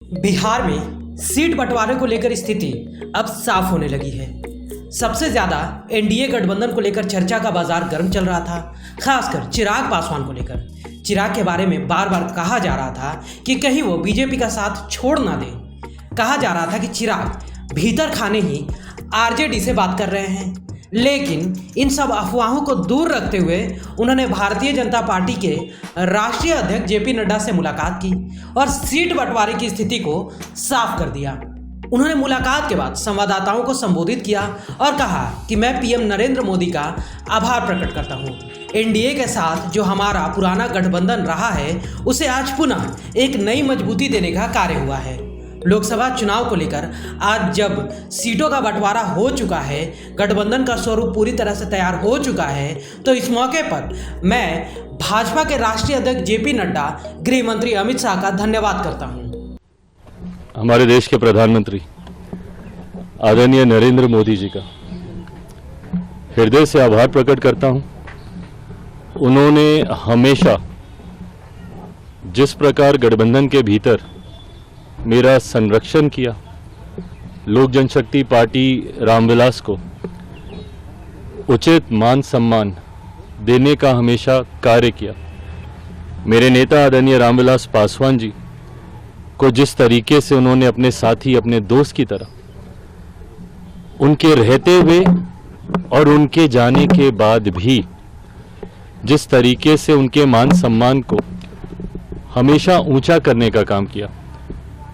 बिहार में सीट बंटवारे को लेकर स्थिति अब साफ होने लगी है। सबसे ज्यादा एनडीए गठबंधन को लेकर चर्चा का बाजार गर्म चल रहा था, खासकर चिराग पासवान को लेकर। चिराग के बारे में बार बार कहा जा रहा था कि कहीं वो बीजेपी का साथ छोड़ ना दें। कहा जा रहा था कि चिराग भीतर खाने ही आरजेडी से बात कर रहे हैं, लेकिन इन सब अफवाहों को दूर रखते हुए उन्होंने भारतीय जनता पार्टी के राष्ट्रीय अध्यक्ष जेपी नड्डा से मुलाकात की और सीट बंटवारे की स्थिति को साफ कर दिया। उन्होंने मुलाकात के बाद संवाददाताओं को संबोधित किया और कहा कि मैं पीएम नरेंद्र मोदी का आभार प्रकट करता हूं। एनडीए के साथ जो हमारा पुराना गठबंधन रहा है, उसे आज पुनः एक नई मजबूती देने का कार्य हुआ है। लोकसभा चुनाव को लेकर आज जब सीटों का बंटवारा हो चुका है, गठबंधन का स्वरूप पूरी तरह से तैयार हो चुका है, तो इस मौके पर मैं भाजपा के राष्ट्रीय अध्यक्ष जेपी नड्डा, गृह मंत्री अमित शाह का धन्यवाद करता हूं। हमारे देश के प्रधानमंत्री आदरणीय नरेंद्र मोदी जी का हृदय से आभार प्रकट करता हूं। उन्होंने हमेशा जिस प्रकार गठबंधन के भीतर मेरा संरक्षण किया, लोक जनशक्ति पार्टी रामविलास को उचित मान सम्मान देने का हमेशा कार्य किया। मेरे नेता आदरणीय रामविलास पासवान जी को जिस तरीके से उन्होंने अपने साथी, अपने दोस्त की तरह, उनके रहते हुए और उनके जाने के बाद भी जिस तरीके से उनके मान सम्मान को हमेशा ऊंचा करने का काम किया,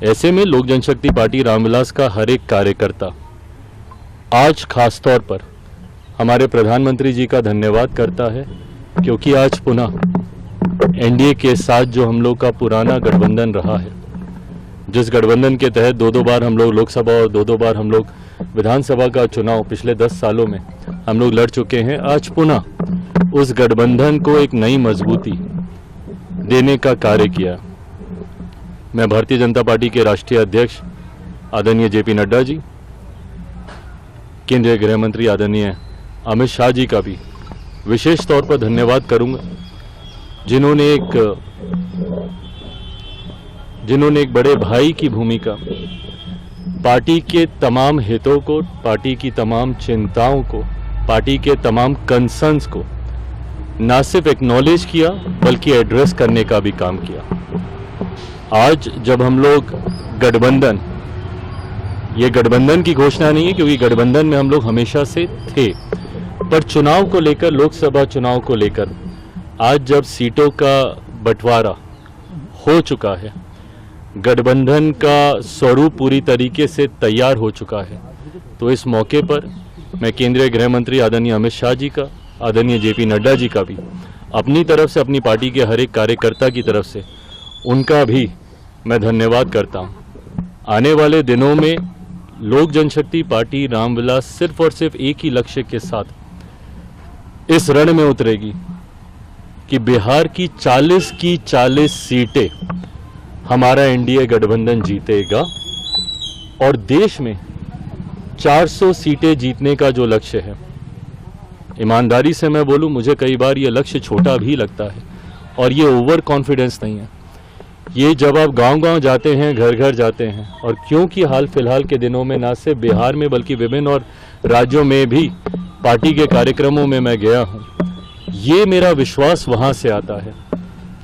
ऐसे में लोक जनशक्ति पार्टी रामविलास का हर एक कार्यकर्ता आज खास तौर पर हमारे प्रधानमंत्री जी का धन्यवाद करता है, क्योंकि आज पुनः एनडीए के साथ जो हम लोग का पुराना गठबंधन रहा है, जिस गठबंधन के तहत दो बार हम लोग लोकसभा और दो बार हम लोग विधानसभा का चुनाव पिछले 10 सालों में हम लोग लड़ चुके हैं, आज पुनः उस गठबंधन को एक नई मजबूती देने का कार्य किया। मैं भारतीय जनता पार्टी के राष्ट्रीय अध्यक्ष आदरणीय जेपी नड्डा जी, केंद्रीय गृह मंत्री आदरणीय अमित शाह जी का भी विशेष तौर पर धन्यवाद करूंगा, जिन्होंने एक बड़े भाई की भूमिका पार्टी के तमाम हितों को, पार्टी की तमाम चिंताओं को, पार्टी के तमाम कंसर्न्स को ना सिर्फ एक्नॉलेज किया बल्कि एड्रेस करने का भी काम किया। आज जब हम लोग गठबंधन, ये गठबंधन की घोषणा नहीं है क्योंकि गठबंधन में हम लोग हमेशा से थे, पर चुनाव को लेकर, लोकसभा चुनाव को लेकर आज जब सीटों का बंटवारा हो चुका है, गठबंधन का स्वरूप पूरी तरीके से तैयार हो चुका है, तो इस मौके पर मैं केंद्रीय गृह मंत्री आदरणीय अमित शाह जी का, आदरणीय जेपी नड्डा जी का भी अपनी तरफ से, अपनी पार्टी के हर एक कार्यकर्ता की तरफ से उनका भी मैं धन्यवाद करता हूं। आने वाले दिनों में लोक जनशक्ति पार्टी रामविलास सिर्फ और सिर्फ एक ही लक्ष्य के साथ इस रण में उतरेगी कि बिहार की 40 सीटें हमारा एनडीए गठबंधन जीतेगा और देश में 400 सीटें जीतने का जो लक्ष्य है, ईमानदारी से मैं बोलूं, मुझे कई बार ये लक्ष्य छोटा भी लगता है और ये ओवर कॉन्फिडेंस नहीं है। ये जब आप गांव-गांव जाते हैं, घर घर जाते हैं, और क्योंकि हाल फिलहाल के दिनों में ना सिर्फ बिहार में बल्कि विभिन्न और राज्यों में भी पार्टी के कार्यक्रमों में मैं गया हूं, ये मेरा विश्वास वहां से आता है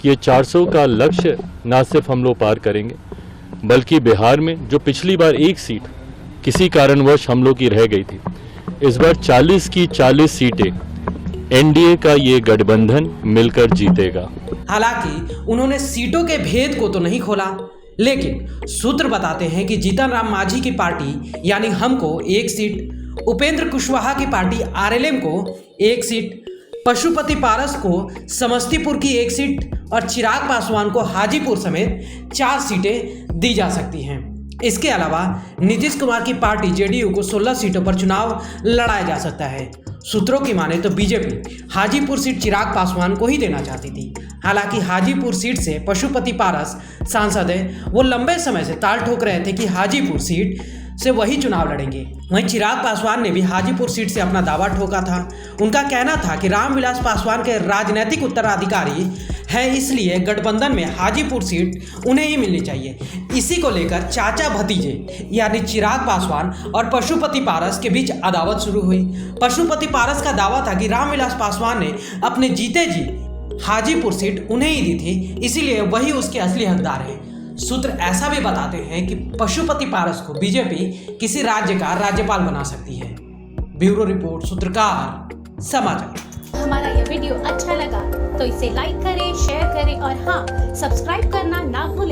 कि ये 400 का लक्ष्य ना सिर्फ हम लोग पार करेंगे बल्कि बिहार में जो पिछली बार एक सीट किसी कारणवश हम लोग की रह गई थी, इस बार 40 की 40 सीटें एनडीए का ये गठबंधन मिलकर जीतेगा। हालांकि उन्होंने सीटों के भेद को तो नहीं खोला, लेकिन सूत्र बताते हैं कि जीतन राम मांझी की पार्टी यानी हमको 1 सीट, उपेंद्र कुशवाहा की पार्टी आरएलएम को 1 सीट, पशुपति पारस को समस्तीपुर की 1 सीट और चिराग पासवान को हाजीपुर समेत 4 सीटें दी जा सकती हैं। इसके अलावा नीतीश कुमार की पार्टी जेडीयू को 16 सीटों पर चुनाव लड़ाया जा सकता है। सूत्रों की माने तो बीजेपी हाजीपुर सीट चिराग पासवान को ही देना चाहती थी। हालांकि हाजीपुर सीट से पशुपति पारस सांसद है, वो लंबे समय से ताल ठोक रहे थे कि हाजीपुर सीट से वही चुनाव लड़ेंगे। वहीं चिराग पासवान ने भी हाजीपुर सीट से अपना दावा ठोका था। उनका कहना था कि रामविलास पासवान के राजनीतिक उत्तराधिकारी है, इसलिए गठबंधन में हाजीपुर सीट उन्हें ही मिलनी चाहिए। इसी को लेकर चाचा भतीजे यानी चिराग पासवान और पशुपति पारस के बीच अदावत शुरू हुई। पशुपति पारस का दावा था कि रामविलास पासवान ने अपने जीते जी हाजीपुर सीट उन्हें ही दी थी, इसीलिए वही उसके असली हकदार हैं। सूत्र ऐसा भी बताते हैं कि पशुपति पारस को बीजेपी किसी राज्य का राज्यपाल बना सकती है। ब्यूरो रिपोर्ट, सूत्रकार समाचार। हमारा यह वीडियो अच्छा लगा तो इसे लाइक करें, शेयर करें और हाँ, सब्सक्राइब करना ना भूलें।